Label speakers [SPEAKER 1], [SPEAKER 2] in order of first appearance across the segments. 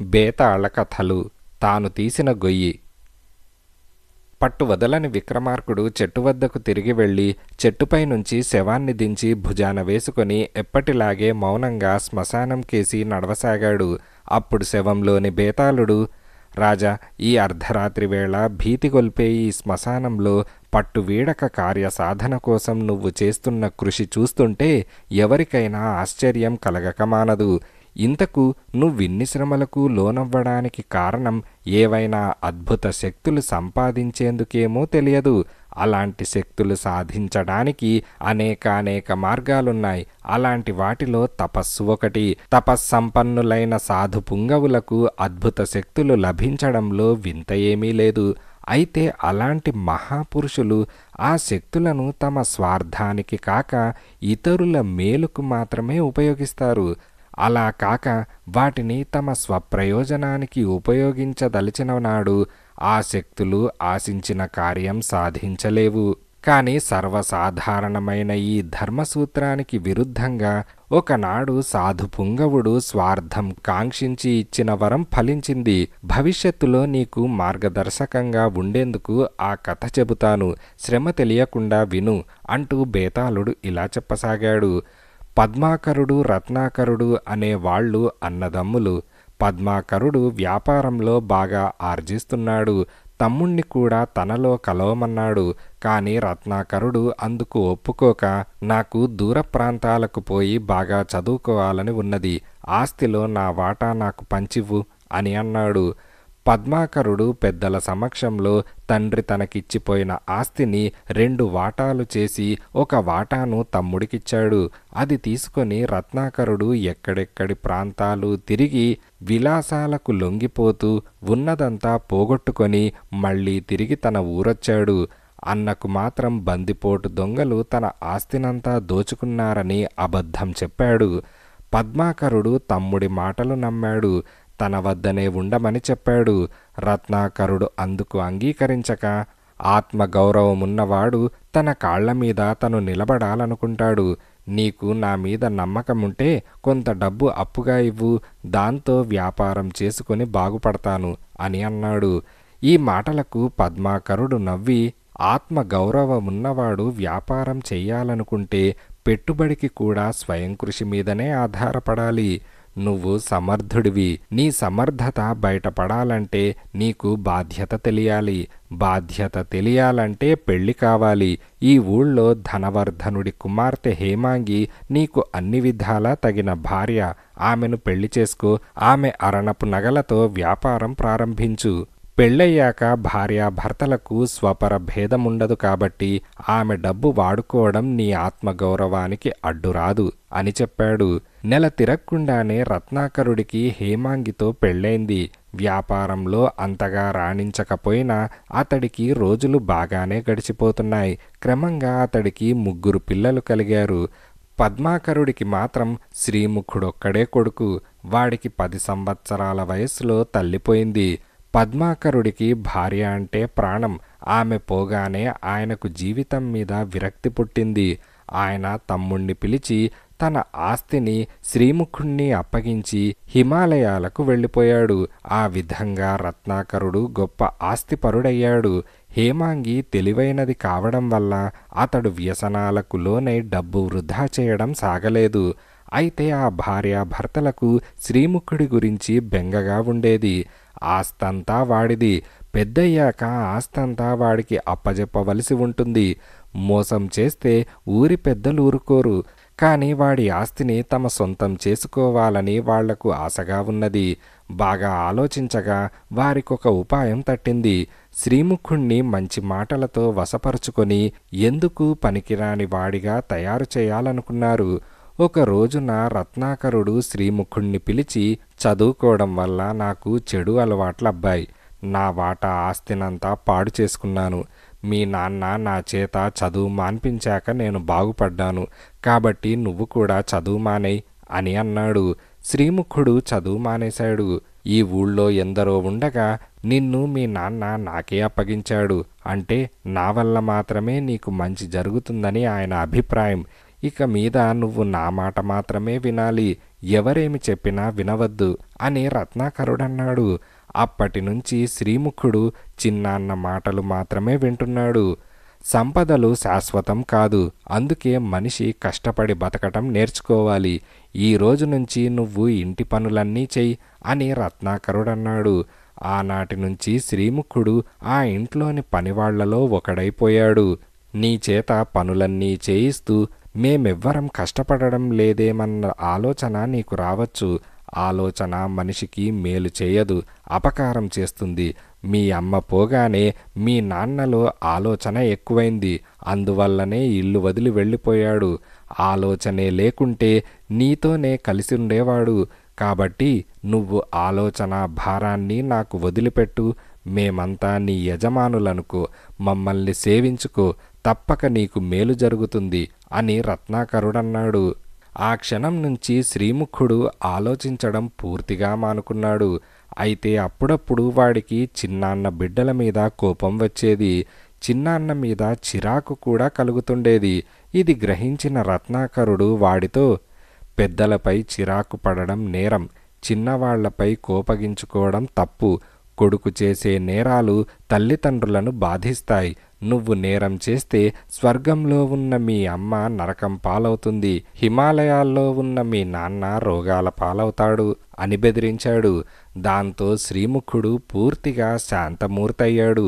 [SPEAKER 1] బేతాళ కథలు. తాను తీసిన గొయ్యి. పట్టు వదలని విక్రమార్కుడు చెట్టు వద్దకు తిరిగి వెళ్ళి చెట్టుపై నుంచి శవాన్ని దించి భుజాన వేసుకొని ఎప్పటిలాగే మౌనంగా శ్మశానం కేసి నడవసాగాడు. అప్పుడు శవంలోని బేతాళుడు, రాజా, ఈ అర్ధరాత్రి వేళ భీతిగొల్పే ఈ శ్మశానంలో పట్టువీడక కార్యసాధన కోసం నువ్వు చేస్తున్న కృషి చూస్తుంటే ఎవరికైనా ఆశ్చర్యం కలగక మానదు. ఇంతకు నువ్విన్ని శ్రమలకు లోనవ్వడానికి కారణం ఏవైనా అద్భుత శక్తులు సంపాదించేందుకేమో తెలియదు. అలాంటి శక్తులు సాధించడానికి అనేక మార్గాలున్నాయి. అలాంటి వాటిలో తపస్సు ఒకటి. తపస్సంపన్నులైన సాధు పుంగవులకు అద్భుత శక్తులు లభించడంలో వింత ఏమీ లేదు. అయితే అలాంటి మహాపురుషులు ఆ శక్తులను తమ స్వార్థానికి కాక ఇతరుల మేలుకు మాత్రమే ఉపయోగిస్తారు. అలా కాక వాటిని తమ స్వప్రయోజనానికి ఉపయోగించదలిచిన నాడు ఆ శక్తులు ఆశించిన కార్యం సాధించలేవు. కానీ సర్వసాధారణమైన ఈ ధర్మసూత్రానికి విరుద్ధంగా ఒకనాడు సాధు పుంగవుడు స్వార్థం కాంక్షించి ఇచ్చిన వరం ఫలించింది. భవిష్యత్తులో నీకు మార్గదర్శకంగా ఉండేందుకు ఆ కథ చెబుతాను, శ్రమ తెలియకుండా విను అంటూ బేతాళుడు ఇలా చెప్పసాగాడు. పద్మాకరుడు, రత్నాకరుడు అనే వాళ్ళు అన్నదమ్ములు. పద్మాకరుడు వ్యాపారంలో బాగా ఆర్జిస్తున్నాడు. తమ్ముణ్ణి కూడా తనలో కలవమన్నాడు. కానీ రత్నాకరుడు అందుకు ఒప్పుకోక, నాకు దూర ప్రాంతాలకు పోయి బాగా చదువుకోవాలని ఉన్నది, ఆస్తిలో నా వాటా నాకు పంచివ్వు అని అన్నాడు. పద్మాకరుడు పెద్దల సమక్షంలో తండ్రి తనకిచ్చిపోయిన ఆస్తిని 2 వాటాలు చేసి ఒక వాటాను తమ్ముడికిచ్చాడు. అది తీసుకొని రత్నాకరుడు ఎక్కడెక్కడి ప్రాంతాలు తిరిగి విలాసాలకు లొంగిపోతూ ఉన్నదంతా పోగొట్టుకొని మళ్ళీ తిరిగి తన ఊరొచ్చాడు. అన్నకు మాత్రం బందిపోటు దొంగలు తన ఆస్తినంతా దోచుకున్నారని అబద్ధం చెప్పాడు. పద్మాకరుడు తమ్ముడి మాటలు నమ్మాడు. తన వద్దనే ఉండమని చెప్పాడు. రత్నాకరుడు అందుకు అంగీకరించక, ఆత్మగౌరవమున్నవాడు తన కాళ్ల మీద తను నిలబడాలనుకుంటాడు. నీకు నా మీద నమ్మకముంటే కొంత డబ్బు అప్పుగా ఇవ్వు, దాంతో వ్యాపారం చేసుకుని బాగుపడతాను అని అన్నాడు. ఈ మాటలకు పద్మాకరుడు నవ్వి, ఆత్మగౌరవమున్నవాడు వ్యాపారం చెయ్యాలనుకుంటే పెట్టుబడికి కూడా స్వయం కృషి మీదనే ఆధారపడాలి. నువ్వు సమర్థుడివి. నీ సమర్థత బయటపడాలంటే నీకు బాధ్యత తెలియాలి. బాధ్యత తెలియాలంటే పెళ్లి కావాలి. ఈ ఊళ్ళో ధనవర్ధనుడి కుమార్తె హేమాంగి నీకు అన్ని విధాలా తగిన భార్య. ఆమెను పెళ్లి చేసుకో. ఆమె అరణపు నగలతో వ్యాపారం ప్రారంభించు. పెళ్ళయ్యాక భార్యాభర్తలకు స్వపర భేదముండదు కాబట్టి ఆమె డబ్బు వాడుకోవడం నీ ఆత్మగౌరవానికి అడ్డురాదు అని చెప్పాడు. నెల తిరక్కుండానే రత్నాకరుడికి హేమాంగితో పెళ్ళైంది. వ్యాపారంలో అంతగా రాణించకపోయినా అతడికి రోజులు బాగానే గడిచిపోతున్నాయి. క్రమంగా అతడికి 3 పిల్లలు కలిగారు. పద్మాకరుడికి మాత్రం శ్రీముఖుడొక్కడే కొడుకు. వాడికి 10 సంవత్సరాల వయస్సులో తల్లిపోయింది. పద్మాకరుడికి భార్య అంటే ప్రాణం. ఆమె పోగానే ఆయనకు జీవితం మీద విరక్తి పుట్టింది. ఆయన తమ్ముణ్ణి పిలిచి తన ఆస్తిని శ్రీముఖుణ్ణి అప్పగించి హిమాలయాలకు వెళ్ళిపోయాడు. ఆ విధంగా రత్నాకరుడు గొప్ప ఆస్తిపరుడయ్యాడు. హేమాంగి తెలివైనది కావడం వల్ల అతడు వ్యసనాలకు లోనై డబ్బు వృధా చేయడం సాగలేదు. అయితే ఆ భార్యాభర్తలకు శ్రీముఖుడి గురించి బెంగగా ఉండేది. ఆస్తంతా వాడిది. పెద్దయ్యాక ఆస్తంతా వాడికి అప్పజెప్పవలసి ఉంటుంది. మోసం చేస్తే ఊరి పెద్దలు ఊరుకోరు. కానీ వాడి ఆస్తిని తమ సొంతం చేసుకోవాలని వాళ్లకు ఆశగా ఉన్నది. బాగా ఆలోచించగా వారికొక ఉపాయం తట్టింది. శ్రీముఖుణ్ణి మంచి మాటలతో వశపరుచుకొని ఎందుకు పనికిరాని వాడిగా తయారు చేయాలనుకున్నారు. ఒక రోజున రత్నాకరుడు శ్రీముఖుణ్ణి పిలిచి, చదువుకోవడం వల్ల నాకు చెడు అలవాట్లబ్బాయి. నా వాటా ఆస్తినంతా పాడు చేసుకున్నాను. మీ నాన్న నా చేత చదువు మాన్పించాక నేను బాగుపడ్డాను. కాబట్టి నువ్వు కూడా చదువు మానేయ్ అని అన్నాడు. శ్రీముఖుడు చదువు మానేశాడు. ఈ ఊళ్ళో ఎందరో ఉండగా నిన్ను మీ నాన్న నాకే అప్పగించాడు. అంటే నా వల్ల మాత్రమే నీకు మంచి జరుగుతుందని ఆయన అభిప్రాయం. ఇక మీద నువ్వు నా మాట మాత్రమే వినాలి, ఎవరేమి చెప్పినా వినవద్దు అని రత్నాకరుడన్నాడు. అప్పటినుంచి శ్రీముఖుడు చిన్నాన్న మాటలు మాత్రమే వింటున్నాడు. సంపదలు శాశ్వతం కాదు, అందుకే మనిషి కష్టపడి బతకటం నేర్చుకోవాలి. ఈ రోజు నుంచి నువ్వు ఇంటి పనులన్నీ చెయ్యి అని రత్నాకరుడన్నాడు. ఆనాటి నుంచి శ్రీముఖుడు ఆ ఇంట్లోని పనివాళ్లలో ఒకడైపోయాడు. నీ చేత పనులన్నీ చేయిస్తూ మేమెవ్వరం కష్టపడడం లేదేమన్న ఆలోచన నీకు రావచ్చు. ఆలోచన మనిషికి మేలు చేయదు, అపకారం చేస్తుంది. మీ అమ్మ పోగానే మీ నాన్నలో ఆలోచన ఎక్కువైంది, అందువల్లనే ఇల్లు వదిలి వెళ్ళిపోయాడు. ఆలోచనే లేకుంటే నీతోనే కలిసి ఉండేవాడు. కాబట్టి నువ్వు ఆలోచన భారాన్ని నాకు వదిలిపెట్టు. మేమంతా నీ యజమానులనుకో, మమ్మల్ని సేవించుకో, తప్పక నీకు మేలు జరుగుతుంది అని రత్నాకరుడన్నాడు. ఆ క్షణం నుంచి శ్రీముఖుడు ఆలోచించడం పూర్తిగా మానుకున్నాడు. అయితే అప్పుడప్పుడు వాడికి చిన్నాన్న బిడ్డల మీద కోపం వచ్చేది, చిన్నాన్న మీద చిరాకు కూడా కలుగుతుండేది. ఇది గ్రహించిన రత్నాకరుడు వాడితో, పెద్దలపై చిరాకు పడడం నేరం, చిన్నవాళ్లపై కోపగించుకోవడం తప్పు. కొడుకు చేసే నేరాలు తల్లిదండ్రులను బాధిస్తాయి. నువ్వు నేరం చేస్తే స్వర్గంలో ఉన్న మీ అమ్మ నరకం పాలవుతుంది, హిమాలయాల్లో ఉన్న మీ నాన్న రోగాల పాలవుతాడు అని బెదిరించాడు. దాంతో శ్రీముఖుడు పూర్తిగా శాంతమూర్తయ్యాడు.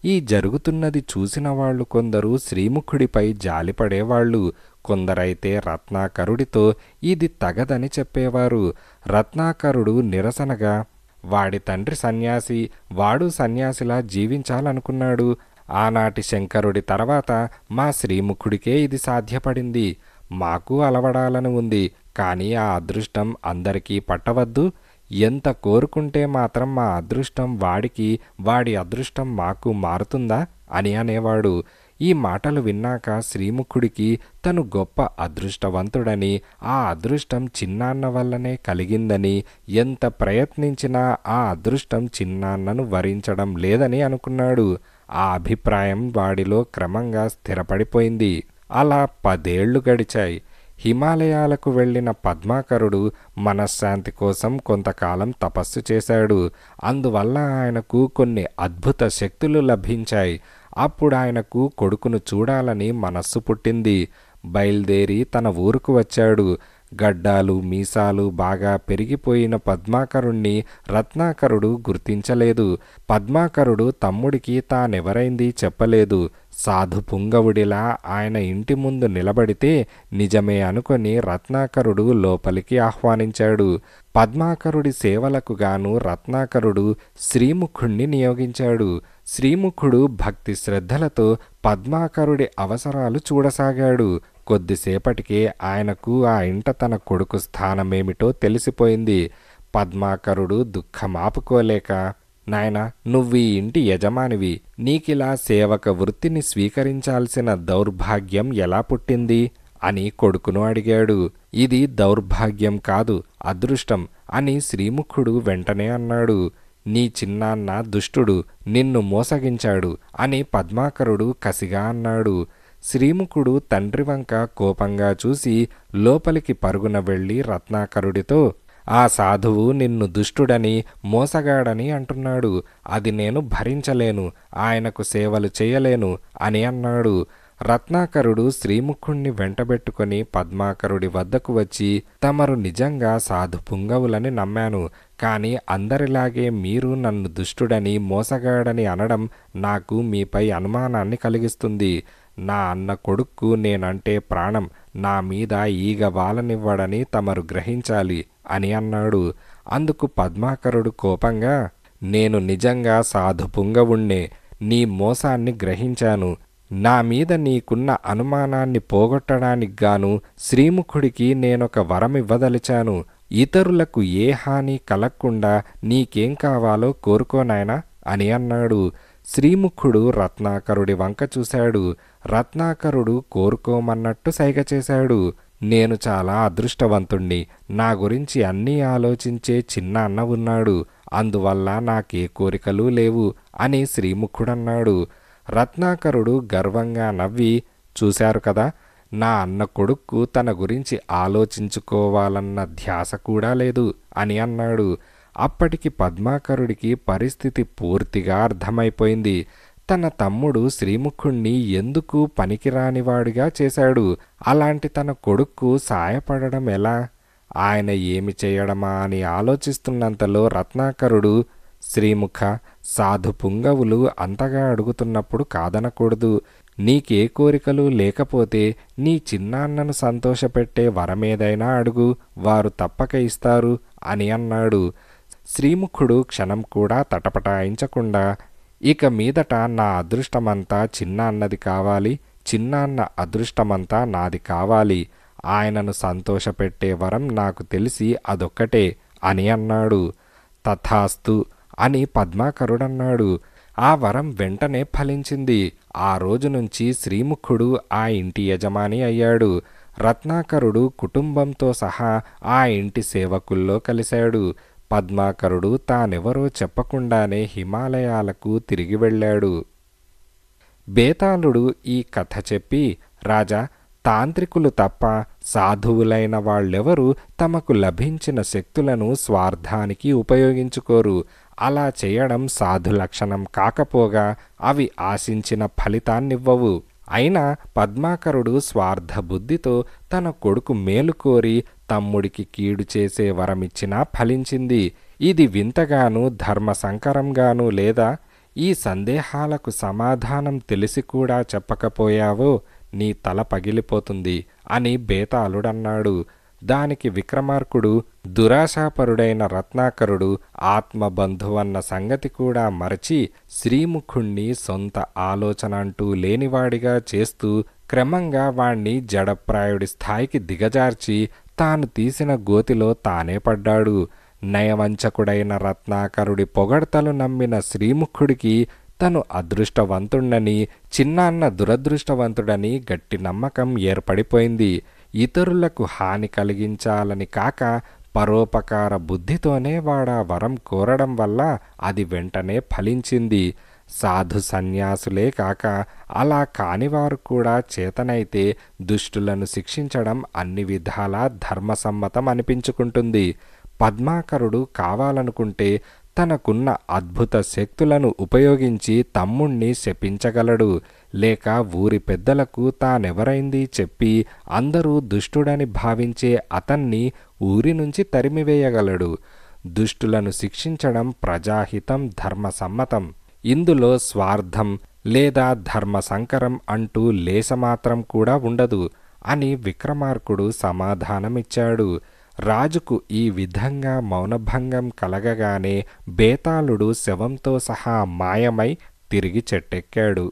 [SPEAKER 1] ఈ జరుగుతున్నది చూసిన వాళ్ళు కొందరు శ్రీముఖుడిపై జాలిపడేవాళ్ళు, కొందరైతే రత్నాకరుడితో ఇది తగదని చెప్పేవారు. రత్నాకరుడు నిరసనగా, వాడి తండ్రి సన్యాసి, వాడు సన్యాసిలా జీవించాలనుకున్నాడు. ఆనాటి శంకరుడి తర్వాత మా శ్రీముఖుడికే ఇది సాధ్యపడింది. మాకు అలవడాలని ఉంది, కానీ ఆ అదృష్టం అందరికీ పట్టవద్దు. ఎంత కోరుకుంటే మాత్రం మా అదృష్టం వాడికి, వాడి అదృష్టం మాకు మారుతుందా అని అనేవాడు. ఈ మాటలు విన్నాక శ్రీముఖుడికి తను గొప్ప అదృష్టవంతుడని, ఆ అదృష్టం చిన్నాన్న వల్లనే కలిగిందని, ఎంత ప్రయత్నించినా ఆ అదృష్టం చిన్నాన్నను వరించడం లేదని అనుకున్నాడు. ఆ అభిప్రాయం వాడిలో క్రమంగా స్థిరపడిపోయింది. అలా 10 ఏళ్లు గడిచాయి. హిమాలయాలకు వెళ్ళిన పద్మాకరుడు మనశ్శాంతి కోసం కొంతకాలం తపస్సు చేశాడు. అందువల్ల ఆయనకు కొన్ని అద్భుత శక్తులు లభించాయి. అప్పుడు ఆయనకు కొడుకును చూడాలని మనస్సు పుట్టింది. బయలుదేరి తన ఊరుకు వచ్చాడు. గడ్డాలు మీసాలు బాగా పెరిగిపోయిన పద్మాకరుణ్ణి రత్నాకరుడు గుర్తించలేదు. పద్మాకరుడు తమ్ముడికి తానెవరైంది చెప్పలేదు. సాధు పుంగవుడిలా ఆయన ఇంటి ముందు నిలబడితే నిజమే అనుకొని రత్నాకరుడు లోపలికి ఆహ్వానించాడు. పద్మాకరుడి సేవలకు గాను రత్నాకరుడు శ్రీముఖుణ్ణి నియోగించాడు. శ్రీముఖుడు భక్తి శ్రద్ధలతో పద్మాకరుడి అవసరాలు చూడసాగాడు. కొద్దిసేపటికే ఆయనకు ఆ ఇంట తన కొడుకు స్థానమేమిటో తెలిసిపోయింది. పద్మాకరుడు దుఃఖమాపుకోలేక, నాయనా, నువ్వీ ఇంటి యజమానివి, నీకిలా సేవక వృత్తిని స్వీకరించాల్సిన దౌర్భాగ్యం ఎలా పుట్టింది అని కొడుకును అడిగాడు. ఇది దౌర్భాగ్యం కాదు, అదృష్టం అని శ్రీముఖుడు వెంటనే అన్నాడు. నీ చిన్నాన్న దుష్టుడు, నిన్ను మోసగించాడు అని పద్మాకరుడు కసిగా అన్నాడు. శ్రీముఖుడు తండ్రి వంక కోపంగా చూసి లోపలికి పరుగున వెళ్ళి రత్నాకరుడితో, ఆ సాధువు నిన్ను దుష్టుడని మోసగాడని అంటున్నాడు, అది నేను భరించలేను, ఆయనకు సేవలు చేయలేను అని అన్నాడు. రత్నాకరుడు శ్రీముఖుణ్ణి వెంటబెట్టుకొని పద్మాకరుడి వద్దకు వచ్చి, తమరు నిజంగా సాధు పుంగవులని నమ్మాను, కానీ అందరిలాగే మీరు నన్ను దుష్టుడని మోసగాడని అనడం నాకు మీపై అనుమానాన్ని కలిగిస్తుంది. నా అన్న కొడుక్కు నేనంటే ప్రాణం, నా మీద ఈగ వాలనివ్వడని తమరు గ్రహించాలి అని అన్నాడు. అందుకు పద్మాకరుడు కోపంగా, నేను నిజంగా సాధు పుంగవుణ్ణే, నీ మోసాన్ని గ్రహించాను. నా మీద నీకున్న అనుమానాన్ని పోగొట్టడానికి గాను శ్రీముఖుడికి నేనొక వరమివ్వదలిచాను. ఇతరులకు ఏ హాని కలగకుండా నీకేం కావాలో కోరుకోనాయనా అని అన్నాడు. శ్రీముఖుడు రత్నాకరుడి వంక చూశాడు. రత్నాకరుడు కోరుకోమన్నట్టు సైగ చేశాడు. నేను చాలా అదృష్టవంతుణ్ణి, నా గురించి అన్నీ ఆలోచించే చిన్న అన్న ఉన్నాడు, అందువల్ల నాకే కోరికలు లేవు అని శ్రీముఖుడన్నాడు. రత్నాకరుడు గర్వంగా నవ్వి, చూశారు కదా, నా అన్న కొడుక్కు తన గురించి ఆలోచించుకోవాలన్న ధ్యాస కూడా లేదు అని అన్నాడు. అప్పటికి పద్మాకరుడికి పరిస్థితి పూర్తిగా అర్థమైపోయింది. తన తమ్ముడు శ్రీముఖుణ్ణి ఎందుకు పనికిరానివాడిగా చేశాడు. అలాంటి తన కొడుక్కు సాయపడడం ఎలా? ఆయన ఏమి చేయడమా అని ఆలోచిస్తున్నంతలో రత్నాకరుడు, శ్రీముఖ, సాధు పుంగవులు అంతగా అడుగుతున్నప్పుడు కాదనకూడదు. నీకే కోరికలు లేకపోతే నీ చిన్నాన్నను సంతోషపెట్టే వరమేదైనా అడుగు, వారు తప్పక ఇస్తారు అని అన్నాడు. శ్రీముఖుడు క్షణం కూడా తటపటాయించకుండా, ఇక మీదట నా అదృష్టమంతా చిన్నాన్నది కావాలి, చిన్నాన్న అదృష్టమంతా నాది కావాలి. ఆయనను సంతోషపెట్టే వరం నాకు తెలిసి అదొక్కటే అని అన్నాడు. తథాస్తు అని పద్మాకరుడన్నాడు. ఆ వరం వెంటనే ఫలించింది. ఆ రోజు నుంచి శ్రీముఖుడు ఆ ఇంటి యజమాని అయ్యాడు. రత్నాకరుడు కుటుంబంతో సహా ఆ ఇంటి సేవకుల్లో కలిశాడు. పద్మాకరుడు తానెవరో చెప్పకుండానే హిమాలయాలకు తిరిగి వెళ్ళాడు. బేతాళుడు ఈ కథ చెప్పి, రాజా, తాంత్రికులు తప్ప సాధువులైన వాళ్ళెవరూ తమకు లభించిన శక్తులను స్వార్థానికి ఉపయోగించుకోరు. అలా చేయడం సాధు లక్షణం కాకపోగా అవి ఆశించిన ఫలితాన్నివ్వవు. అయినా పద్మాకరుడు స్వార్థ బుద్ధితో తన కొడుకు మేలు కోరి తమ్ముడికి కీడు చేసే వరమిచ్చినా ఫలించింది. ఇది వింతగాను ధర్మ సంకరంగాను లేదా? ఈ సందేహాలకు సమాధానం తెలిసి కూడా చెప్పకపోయావో నీ తల పగిలిపోతుంది అని బేతాళుడన్నాడు. దానికి విక్రమార్కుడు, దురాశాపరుడైన రత్నాకరుడు ఆత్మబంధువన్న సంగతి కూడా మరచి శ్రీముఖుణ్ణి సొంత ఆలోచన అంటూ లేనివాడిగా చేస్తూ క్రమంగా వాణ్ణి జడప్రాయుడి స్థాయికి దిగజార్చి తాను తీసిన గోతిలో తానే పడ్డాడు. నయవంచకుడైన రత్నాకరుడి పొగడ్తలు నమ్మిన శ్రీముఖుడికి తను అదృష్టవంతుడని, చిన్నాన్న దురదృష్టవంతుడని గట్టి నమ్మకం ఏర్పడిపోయింది. ఇతరులకు హాని కలిగించాలని కాక పరోపకార బుద్ధితోనే వాడా వరం కోరడం వల్ల అది వెంటనే ఫలించింది. సాధు సన్యాసులే కాక అలా కానివారు కూడా చేతనైతే దుష్టులను శిక్షించడం అన్ని విధాలా ధర్మసమ్మతం అనిపించుకుంటుంది. పద్మాకరుడు కావాలనుకుంటే తనకున్న అద్భుత శక్తులను ఉపయోగించి తమ్ముణ్ణి శపించగలడు. లేక ఊరి పెద్దలకు తానెవరైంది చెప్పి అందరూ దుష్టుడని భావించే అతన్ని ఊరి నుంచి తరిమివేయగలడు. దుష్టులను శిక్షించడం ప్రజాహితం, ధర్మసమ్మతం. ఇందులో స్వార్థం లేదా ధర్మ సంకరం అంటూ లేశమాత్రం కూడా ఉండదు అని విక్రమార్కుడు సమాధానమిచ్చాడు. రాజుకు ఈ విధంగా మౌనభంగం కలగగానే బేతాళుడు శవంతో సహా మాయమై తిరిగి చెట్టెక్కాడు.